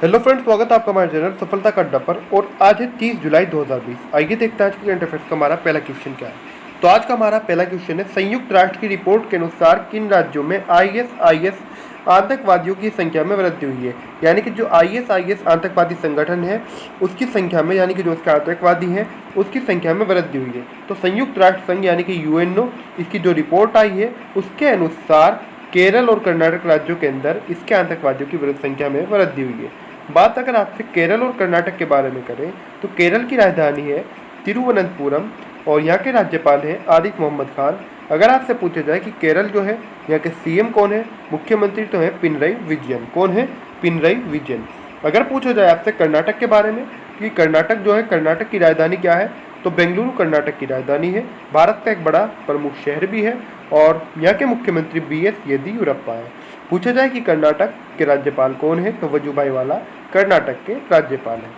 Hello friends, स्वागत है आपका हमारे चैनल सफलता का अड्डा पर। और आज है 30 जुलाई 2020। आइए देखते हैं आज के करंट अफेयर्स का हमारा पहला क्वेश्चन क्या है। तो आज का हमारा पहला क्वेश्चन है, संयुक्त राष्ट्र की रिपोर्ट के अनुसार किन राज्यों में आईएसआईएस आतंकवादियों की संख्या में वृद्धि हुई है। यानी कि जो आईएसआईएस आतंकवादी संगठन है उसकी संख्या में, यानी कि जो उसके आतंकवादी हैं उसकी संख्या में वृद्धि हुई है। तो संयुक्त राष्ट्र संघ यानी कि यूएनओ, इसकी जो रिपोर्ट आई है उसके अनुसार केरल और कर्नाटक राज्यों के अंदर इसके आतंकवादियों की संख्या में वृद्धि हुई है। बात अगर आपसे केरल और कर्नाटक के बारे में करें तो केरल की राजधानी है तिरुवनंतपुरम और यहाँ के राज्यपाल हैं आरिफ मोहम्मद खान। अगर आपसे पूछा जाए कि केरल जो है यहाँ के सीएम कौन है, मुख्यमंत्री तो है पिनरई विजयन। कौन है? पिनरई विजयन। अगर पूछा जाए आपसे कर्नाटक के बारे में कि कर्नाटक जो है, कर्नाटक की राजधानी क्या है, तो बेंगलुरु कर्नाटक की राजधानी है। भारत का एक बड़ा प्रमुख शहर भी है और यहाँ के मुख्यमंत्री बीएस येदियुरप्पा है। पूछा जाए कि कर्नाटक के राज्यपाल कौन है, तो वजुभाई वाला कर्नाटक के राज्यपाल हैं।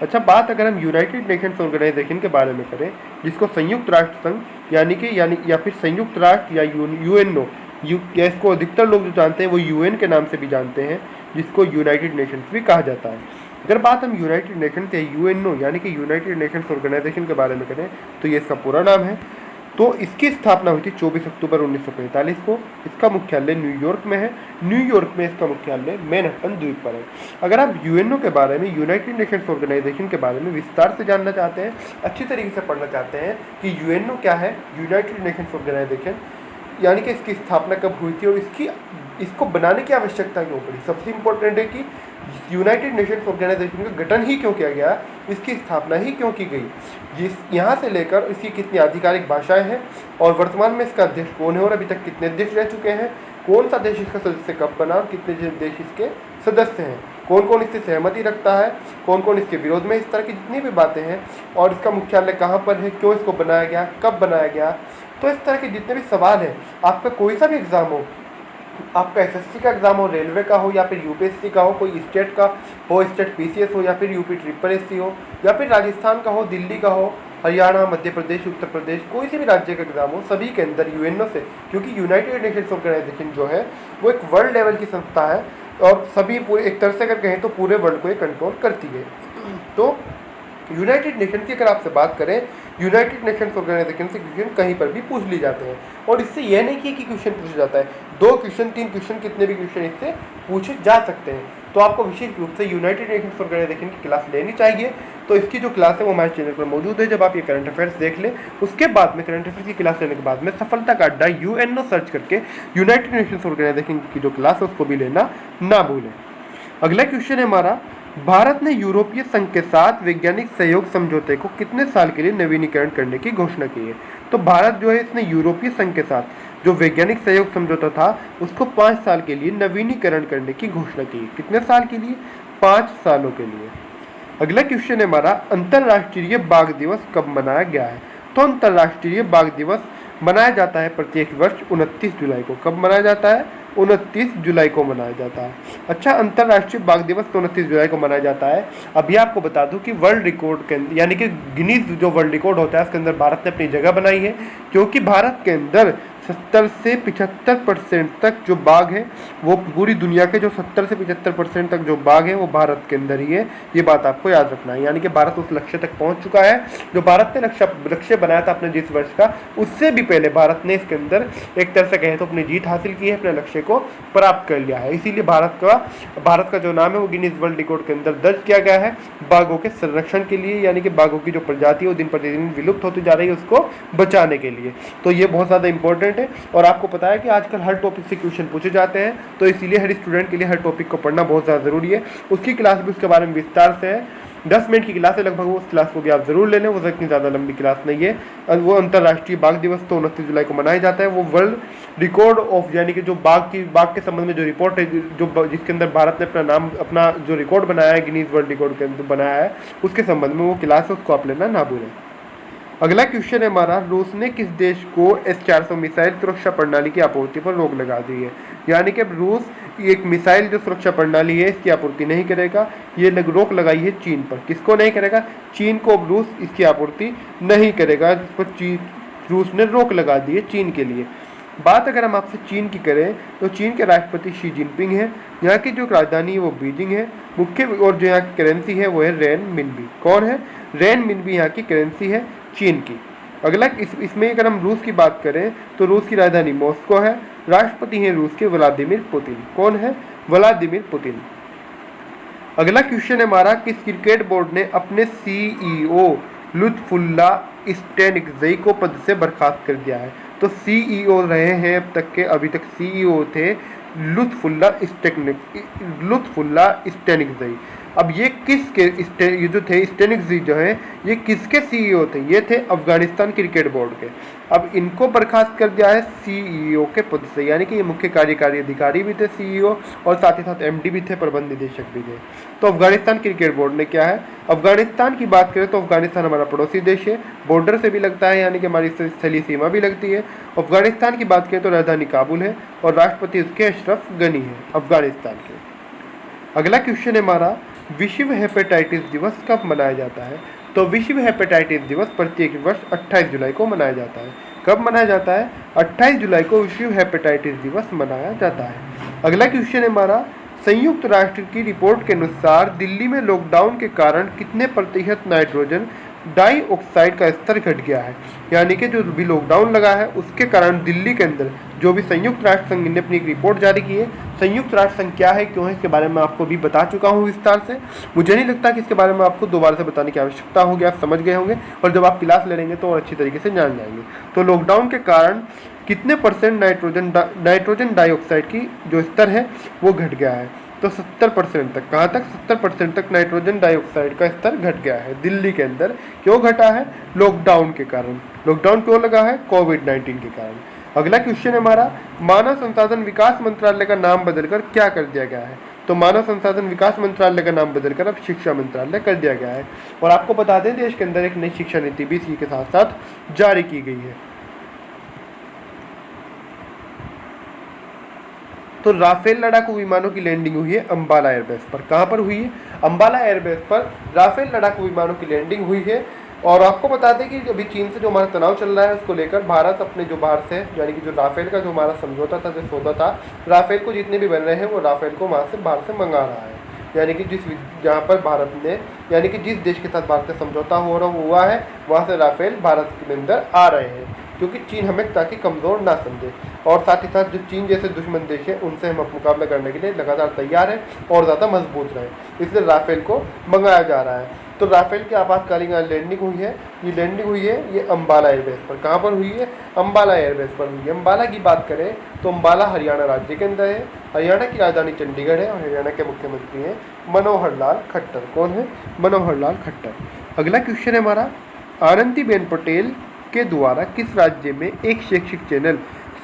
अच्छा, बात अगर हम यूनाइटेड नेशंस ऑर्गेनाइजेशन के बारे में करें, जिसको संयुक्त राष्ट्र संघ या फिर संयुक्त राष्ट्र या यूएनओ, या इसको अधिकतर लोग जो जानते हैं वो यूएन के नाम से भी जानते हैं, जिसको यूनाइटेड नेशंस भी कहा जाता है। अगर बात हम यूनाइटेड नेशंस या यूएनओ यानी कि यूनाइटेड नेशंस ऑर्गेनाइजेशन के बारे में करें तो ये इसका पूरा नाम है। तो इसकी स्थापना हुई थी 24 अक्टूबर 1945 को। इसका मुख्यालय न्यूयॉर्क में है। न्यूयॉर्क में इसका मुख्यालय मैनहट्टन द्वीप पर है। अगर आप यूएनओ के बारे में, यूनाइटेड नेशंस ऑर्गेनाइजेशन के बारे में विस्तार से जानना चाहते हैं, अच्छी तरीके से पढ़ना चाहते हैं कि यूएनओ क्या है, यूनाइटेड नेशंस ऑर्गेनाइजेशन, यानी कि इसकी स्थापना कब हुई थी और इसको बनाने की आवश्यकता क्यों पड़ी, सबसे इम्पोर्टेंट है कि यूनाइटेड नेशंस ऑर्गेनाइजेशन का गठन ही क्यों किया गया, इसकी स्थापना ही क्यों की गई, यहाँ से लेकर इसकी कितनी आधिकारिक भाषाएं हैं और वर्तमान में इसका अध्यक्ष कौन है और अभी तक कितने अध्यक्ष रह चुके हैं, कौन सा देश इसका सदस्य कब बना और कितने देश इसके सदस्य हैं, कौन कौन इससे सहमति रखता है, कौन कौन इसके विरोध में, इस तरह की जितनी भी बातें हैं, और इसका मुख्यालय कहाँ पर है, क्यों इसको बनाया गया, कब बनाया गया। तो इस तरह के जितने भी सवाल हैं, आपका कोई सा भी एग्ज़ाम हो, आपका एसएससी का एग्ज़ाम हो, रेलवे का हो या फिर यूपीएससी का हो, कोई स्टेट का हो, स्टेट पीसीएस हो या फिर यूपी ट्रिपल एससी हो या फिर राजस्थान का हो, दिल्ली का हो, हरियाणा, मध्य प्रदेश, उत्तर प्रदेश, कोई से भी राज्य का एग्ज़ाम हो, सभी के अंदर यूएनओ से, क्योंकि यूनाइटेड नेशंस ऑर्गेनाइजेशन जो है वो एक वर्ल्ड लेवल की संस्था है और सभी पूरे, एक तरह से अगर कहें तो पूरे वर्ल्ड को ये कंट्रोल करती है। तो यूनाइटेड नेशन की अगर आपसे बात करें, यूनाइटेड नेशंस ऑर्गेनाइजेशन से क्वेश्चन कहीं पर भी पूछ ली जाते हैं और इससे यह नहीं कि क्वेश्चन पूछा जाता है, 2 क्वेश्चन 3 क्वेश्चन कितने भी क्वेश्चन इससे पूछे जा सकते हैं। तो आपको विशेष रूप से यूनाइटेड नेशंस ऑर्गेनाइजेशन की क्लास लेनी चाहिए। तो इसकी जो क्लास है वो हमारे चैनल पर मौजूद है। जब आप ये करंट अफेयर्स देख लें, उसके बाद में करंट अफेयर्स की क्लास लेने के बाद में सफलता का अड्डा यूएनओ सर्च करके यूनाइटेड नेशंस ऑर्गेनाइजेशन की जो क्लास है उसको भी लेना ना भूलें। अगला क्वेश्चन है हमारा, भारत ने यूरोपीय संघ के साथ वैज्ञानिक सहयोग समझौते को कितने साल के लिए नवीनीकरण करने की घोषणा की है। तो भारत जो है इसने यूरोपीय संघ के साथ जो वैज्ञानिक सहयोग समझौता था उसको 5 साल के लिए नवीनीकरण करने की घोषणा की है। कितने साल के लिए? 5 सालों के लिए। अगला क्वेश्चन है हमारा, अंतर्राष्ट्रीय बाघ दिवस कब मनाया गया है। तो अंतर्राष्ट्रीय बाघ दिवस मनाया जाता है प्रत्येक वर्ष 29 जुलाई को। कब मनाया जाता है? 29 जुलाई को मनाया जाता है। अच्छा, अंतर्राष्ट्रीय बाघ दिवस तो 29 जुलाई को मनाया जाता है। अभी आपको बता दूं कि वर्ल्ड रिकॉर्ड के अंदर, यानी कि गिनीज जो वर्ल्ड रिकॉर्ड होता है उसके अंदर भारत ने अपनी जगह बनाई है, क्योंकि भारत के अंदर 70 से 75% तक जो बाघ है वो पूरी दुनिया के जो 70 से 75% तक जो बाघ है वो भारत के अंदर ही है। ये बात आपको याद रखना है। यानी कि भारत उस लक्ष्य तक पहुंच चुका है जो भारत ने लक्ष्य बनाया था अपने जिस वर्ष का, उससे भी पहले भारत ने इसके अंदर एक तरह से कहें तो अपनी जीत हासिल की है, अपने लक्ष्य को प्राप्त कर लिया है। इसीलिए भारत का जो नाम है वो गिनीज वर्ल्ड रिकॉर्ड के अंदर दर्ज किया गया है बाघों के संरक्षण के लिए, यानी कि बाघों की जो प्रजाति है वो दिन प्रतिदिन विलुप्त होती जा रही है, उसको बचाने के लिए। तो ये बहुत ज़्यादा इंपॉर्टेंट है और आपको पता है कि आजकल हर टॉपिक से क्वेश्चन पूछे जाते हैं, तो इसीलिए हर स्टूडेंट के लिए हर टॉपिक को पढ़ना बहुत ज़्यादा ज़रूरी है। उसकी क्लास भी उसके बारे में विस्तार से है, 10 मिनट की क्लास है लगभग, उस क्लास को भी आप जरूर ले लें। वो इतनी ज़्यादा लंबी क्लास नहीं है। वो अंतर्राष्ट्रीय बाघ दिवस तो 29 जुलाई को मनाया जाता है। वो वर्ल्ड रिकॉर्ड ऑफ, यानी कि जो बाघ के संबंध में जो रिपोर्ट है, जो जिसके अंदर भारत ने अपना जो रिकॉर्ड बनाया है, गिनीज वर्ल्ड रिकॉर्ड के अंदर बनाया है, उसके संबंध में वो क्लास है, उसको आप लेना ना भूलें। अगला क्वेश्चन है हमारा, रूस ने किस देश को S-400 मिसाइल सुरक्षा प्रणाली की आपूर्ति पर रोक लगा दी है। यानी कि रूस एक मिसाइल जो सुरक्षा प्रणाली है इसकी आपूर्ति नहीं करेगा, ये रोक लगाई है चीन पर। किसको नहीं करेगा? चीन को रूस इसकी आपूर्ति नहीं करेगा, जिस पर रूस ने रोक लगा दी है चीन के लिए। बात अगर हम आपसे चीन की करें तो चीन के राष्ट्रपति शी जिनपिंग है। यहाँ की जो राजधानी है वो बीजिंग है। मुख्य और जो यहाँ की करेंसी है वो है रेन मिनबी। कौन है? रेन मिनबी यहाँ की करेंसी है चीन की। अगला इसमें अगर हम रूस की बात करें तो रूस की राजधानी मॉस्को है। राष्ट्रपति हैं रूस के व्लादिमीर पुतिन। कौन है? Vladimir Putin. अगला क्वेश्चन है हमारा, किस क्रिकेट बोर्ड ने अपने सीईओ लुत्फुल्ला स्टेनिकज़ई को पद से बर्खास्त कर दिया है? तो सीईओ रहे हैं अब तक के, अभी तक सीईओ थे लुत्फुल्ला स्टेनिकज़ई। अब ये ये जो थे स्टेनिकज़ई जो है ये किसके सीईओ थे? ये थे अफगानिस्तान क्रिकेट बोर्ड के। अब इनको बर्खास्त कर दिया है सीईओ के पद से, यानी कि ये मुख्य कार्यकारी अधिकारी भी थे सीईओ और साथ ही साथ एमडी भी थे, प्रबंध निदेशक भी थे। तो अफगानिस्तान क्रिकेट बोर्ड ने क्या है, अफगानिस्तान की बात करें तो अफगानिस्तान हमारा पड़ोसी देश है, बॉर्डर से भी लगता है, यानी कि हमारी स्थलीय सीमा भी लगती है। अफगानिस्तान की बात करें तो राजधानी काबुल है और राष्ट्रपति उसके अशरफ गनी है अफगानिस्तान के। अगला क्वेश्चन है हमारा, विश्व हेपेटाइटिस दिवस कब मनाया जाता है? तो विश्व हेपेटाइटिस दिवस प्रत्येक वर्ष 28 जुलाई को मनाया जाता है। कब मनाया जाता है? 28 जुलाई को विश्व हेपेटाइटिस दिवस मनाया जाता है। अगला क्वेश्चन है हमारा, संयुक्त राष्ट्र की रिपोर्ट के अनुसार दिल्ली में लॉकडाउन के कारण कितने प्रतिशत नाइट्रोजन डाइऑक्साइड का स्तर घट गया है? यानी कि जो भी लॉकडाउन लगा है उसके कारण दिल्ली के अंदर जो भी संयुक्त राष्ट्र संघ ने अपनी एक रिपोर्ट जारी की है। संयुक्त राष्ट्र संघ क्या है, क्यों है, इसके बारे में आपको भी बता चुका हूँ विस्तार से। मुझे नहीं लगता कि इसके बारे में आपको दोबारा से बताने की आवश्यकता होगी, आप समझ गए होंगे और जब आप क्लास ले लेंगे तो और अच्छी तरीके से जान जाएंगे। तो लॉकडाउन के कारण कितने परसेंट नाइट्रोजन डाइऑक्साइड की जो स्तर है वो घट गया है? तो 70% तक। कहाँ तक? 70% तक नाइट्रोजन डाइऑक्साइड का स्तर घट गया है दिल्ली के अंदर। क्यों घटा है? लॉकडाउन के कारण। लॉकडाउन क्यों लगा है? कोविड-19 के कारण। अगला क्वेश्चन है हमारा, मानव संसाधन विकास मंत्रालय का नाम बदलकर क्या कर दिया गया है? तो मानव संसाधन विकास मंत्रालय का नाम बदलकर अब शिक्षा मंत्रालय कर दिया गया है। और आपको बता दें देश के अंदर एक नई शिक्षा नीति भी इसी के साथ साथ जारी की गई है। तो राफेल लड़ाकू विमानों की लैंडिंग हुई है अंबाला एयरबेस पर। कहाँ पर हुई है? अंबाला एयरबेस पर राफेल लड़ाकू विमानों की लैंडिंग हुई है। और आपको बता दें कि अभी चीन से जो हमारा तनाव चल रहा है उसको लेकर भारत अपने जो बाहर से, यानी कि जो राफेल का जो हमारा समझौता था, जो सौदा था, राफेल को जितने भी बन रहे हैं वो राफेल को वहाँ से बाहर से मंगा रहा है। यानी कि जहाँ पर भारत ने, यानी कि जिस देश के साथ भारत का समझौता हो रहा हुआ है वहाँ से राफेल भारत के अंदर आ रहे हैं, क्योंकि चीन हमें ताकि कमज़ोर ना समझे। और साथ ही साथ जो चीन जैसे दुश्मन देश है उनसे हम मुकाबला करने के लिए लगातार तैयार हैं और ज़्यादा मजबूत रहे, इसलिए राफेल को मंगाया जा रहा है। तो राफेल की आपातकालीन लैंडिंग हुई है। ये लैंडिंग हुई है ये अंबाला एयरबेस पर। कहाँ पर हुई है? अंबाला एयरबेस पर हुई है। अंबाला की बात करें तो अंबाला हरियाणा राज्य के अंदर है। हरियाणा की राजधानी चंडीगढ़ है और हरियाणा के मुख्यमंत्री हैं मनोहर लाल खट्टर। कौन है? मनोहर लाल खट्टर। अगला क्वेश्चन है हमारा, आनंदीबेन पटेल के द्वारा किस राज्य में एक शैक्षिक चैनल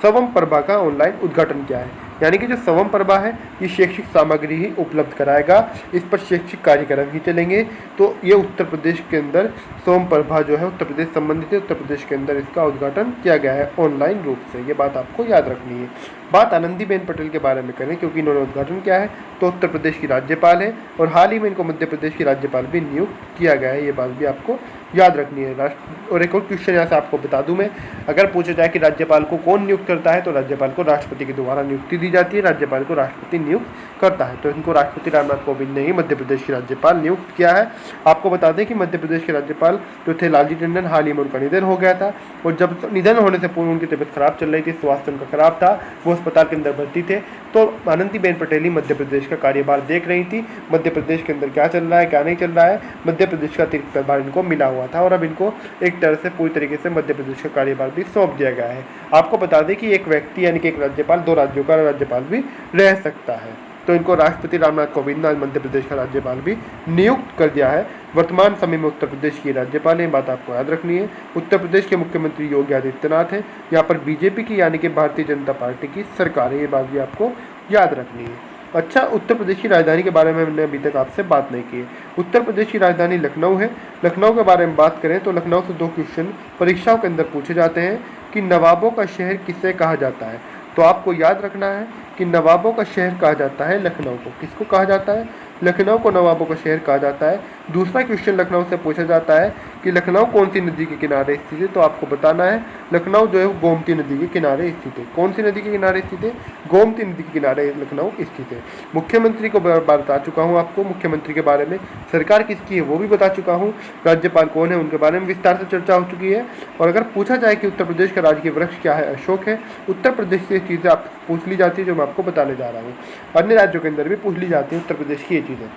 सवम प्रभा का ऑनलाइन उद्घाटन किया है? यानी कि जो सवम प्रभा है ये शैक्षिक सामग्री ही उपलब्ध कराएगा, इस पर शैक्षिक कार्यक्रम ही चलेंगे। तो ये उत्तर प्रदेश के अंदर सवम प्रभा जो है उत्तर प्रदेश संबंधित है, उत्तर प्रदेश के अंदर इसका उद्घाटन किया गया है ऑनलाइन रूप से। ये बात आपको याद रखनी है। बात आनंदीबेन पटेल के बारे में करें क्योंकि इन्होंने उद्घाटन किया है, तो उत्तर प्रदेश की राज्यपाल है और हाल ही में इनको मध्य प्रदेश की राज्यपाल भी नियुक्त किया गया है। ये बात भी आपको याद रखनी है। और एक और क्वेश्चन यहाँ से आपको बता दूं मैं, अगर पूछा जाए कि राज्यपाल को कौन नियुक्त करता है तो राज्यपाल को राष्ट्रपति के द्वारा नियुक्ति दी जाती है। राज्यपाल को राष्ट्रपति नियुक्त करता है, तो इनको राष्ट्रपति रामनाथ कोविंद ने ही मध्य प्रदेश की राज्यपाल नियुक्त किया है। आपको बता दें कि मध्य प्रदेश के राज्यपाल जो थे लालजी टंडन, हाल ही में उनका निधन हो गया था और जब निधन होने से पूर्व उनकी तबीयत खराब चल रही थी, स्वास्थ्य उनका खराब था, वो अस्पताल के अंदर भर्ती थे। तो आनंदीबेन पटेल ही मध्य प्रदेश का कार्यभार देख रही थी, मध्य प्रदेश के अंदर क्या चल रहा है क्या नहीं चल रहा है। मध्य प्रदेश का अतिरिक्त प्रभार इनको मिला हुआ था और अब इनको एक तरह से पूरी तरीके से मध्य प्रदेश का कार्यभार भी सौंप दिया गया है। आपको बता दें कि एक व्यक्ति यानी कि एक राज्यपाल दो राज्यों का राज्यपाल भी रह सकता है, तो इनको राष्ट्रपति रामनाथ कोविंद ने मध्य प्रदेश का राज्यपाल भी नियुक्त कर दिया है। वर्तमान समय में उत्तर प्रदेश की राज्यपाल है, बात आपको याद रखनी है। उत्तर प्रदेश के मुख्यमंत्री योगी आदित्यनाथ हैं। यहाँ पर बीजेपी की यानी कि भारतीय जनता पार्टी की सरकार है, ये बात भी आपको याद रखनी है। अच्छा, उत्तर प्रदेश की राजधानी के बारे में हमने अभी तक आपसे बात नहीं की है। उत्तर प्रदेश की राजधानी लखनऊ है। लखनऊ के बारे में बात करें तो लखनऊ से 2 क्वेश्चन परीक्षाओं के अंदर पूछे जाते हैं कि नवाबों का शहर किसे कहा जाता है। तो आपको याद रखना है कि नवाबों का शहर कहा जाता है लखनऊ को। किसको कहा जाता है? लखनऊ को नवाबों का शहर कहा जाता है। दूसरा क्वेश्चन लखनऊ से पूछा जाता है कि लखनऊ कौन सी नदी के किनारे स्थित है, तो आपको बताना है लखनऊ जो है वो गोमती नदी के किनारे स्थित है। कौन सी नदी के किनारे स्थित है? गोमती नदी के किनारे लखनऊ स्थित है। मुख्यमंत्री को बता चुका हूँ आपको, मुख्यमंत्री के बारे में। सरकार किसकी है वो भी बता चुका हूँ। राज्यपाल कौन है उनके बारे में विस्तार से चर्चा हो चुकी है। और अगर पूछा जाए कि उत्तर प्रदेश का राजकीय वृक्ष क्या है, अशोक है। उत्तर प्रदेश से चीज़ें आप पूछ ली जाती है जो मैं आपको बताने जा रहा हूँ। अन्य राज्यों के अंदर भी पूछ ली जाती है उत्तर प्रदेश की ये चीज़ें।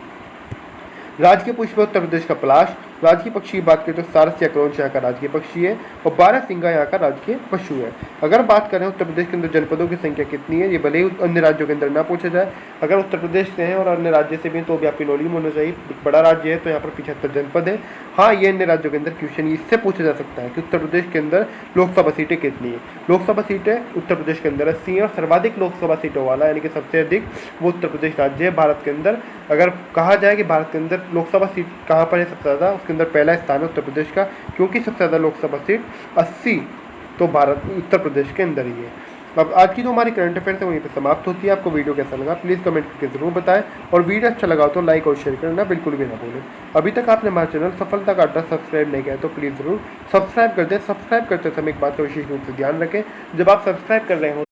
राजकीय पुष्प है उत्तर प्रदेश का पलाश। राजकीय पक्षी की बात करें तो सारस या क्रौंच यहाँ का राजकीय पक्षी है और बारहसिंगा यहाँ का राजकीय पशु है। अगर बात करें उत्तर प्रदेश के अंदर जनपदों की संख्या कितनी है, ये भले ही अन्य राज्यों के अंदर ना पूछा जाए, अगर उत्तर प्रदेश से हैं और अन्य राज्य से भी हैं तो भी आपकी नॉलेज में होना चाहिए। बड़ा राज्य है तो यहाँ पर 75 जनपद है। हाँ, ये अन्य राज्यों के अंदर क्वेश्चन इससे पूछा जा सकता है कि उत्तर प्रदेश के अंदर लोकसभा सीटें कितनी है। लोकसभा सीटें उत्तर प्रदेश के अंदर 80 है और सर्वाधिक लोकसभा सीटों वाला यानी कि सबसे अधिक वो उत्तर प्रदेश राज्य है भारत के अंदर। अगर कहा जाए कि भारत के अंदर लोकसभा सीट कहाँ पर है सबसे ज़्यादा, उसके अंदर पहला स्थान है उत्तर प्रदेश का, क्योंकि सबसे ज़्यादा लोकसभा सीट 80 तो भारत उत्तर प्रदेश के अंदर ही है। अब आज की जो हमारी करंट अफेयर्स है वहीं पे समाप्त होती है। आपको वीडियो कैसा लगा प्लीज़ कमेंट करके ज़रूर बताएं और वीडियो अच्छा लगा तो लाइक और शेयर करना बिल्कुल भी ना भूलें। अभी तक आपने हमारा चैनल सफलता का अड्डा सब्सक्राइब नहीं किया तो प्लीज़ ज़रूर सब्सक्राइब कर दें। सब्सक्राइब करते समय एक बात का विशेष रूप से ध्यान रखें, जब आप सब्सक्राइब कर रहे हो